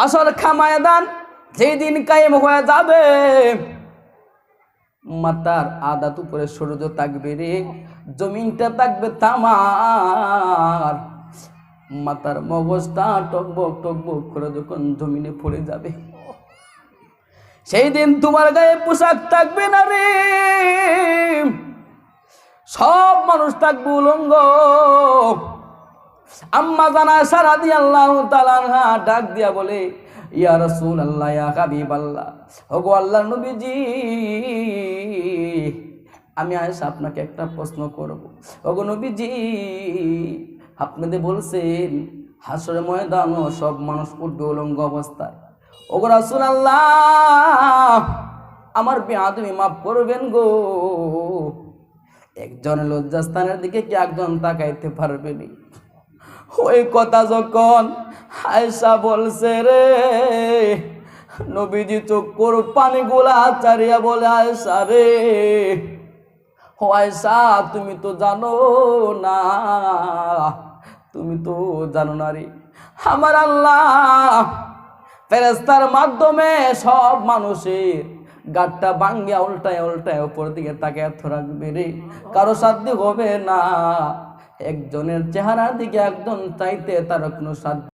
আসর ময়দান যেই দিন কায়েম হয়ে যাবে, মাথার আদাত উপরে সূর্য থাকবে রে, জমিনটা থাকবে তামার, মাথার মগজটা টকবক টকবক করে যখন জমিনে পড়ে যাবে, সেই দিন তোমার গায়ে পোশাক থাকবে না রে, সব মানুষ থাকবে উলঙ্গ। আম্মা জানা আয়েশা রাদিয়াল্লাহু তাআলা আনহা ডাক দিয়া বলে, ইয়া রাসূলুল্লাহ, ইয়া হাবিবাল্লাহ, ওগো আল্লাহর নবীজি, আমি আয়েশা আপনাকে একটা প্রশ্ন করব। ওগো নবীজি, আপনি যে বলছেন হাসরের ময়দানে সব মানুষ উঠবে উলঙ্গ অবস্থায়, ওগো রাসূলুল্লাহ, আমার বেয়াদবি মাফ করবেন গো, একজন লজ্জাস্থানের দিকে কি একজন তাকাইতে পারবে না? ওই কথা যখন আয়েশা বলছে রে, নবীজি চোখের পানিগুলা চারিয়া বলে, আয়েশা রে, ও আয়েশা, তুমি তো জানো না, তুমি তো জানো না রে, আমার আল্লাহ ফেরেশতার মাধ্যমে সব মানুষের গাটটা ভাঙ্গিয়া উল্টায় উল্টায় উপর দিকে তাকিয়ে রাখবে রে, কারো সাধ্য হবে না একজনের চেহারার দিকে একজন চাইতে, তার কোনো সাধ্য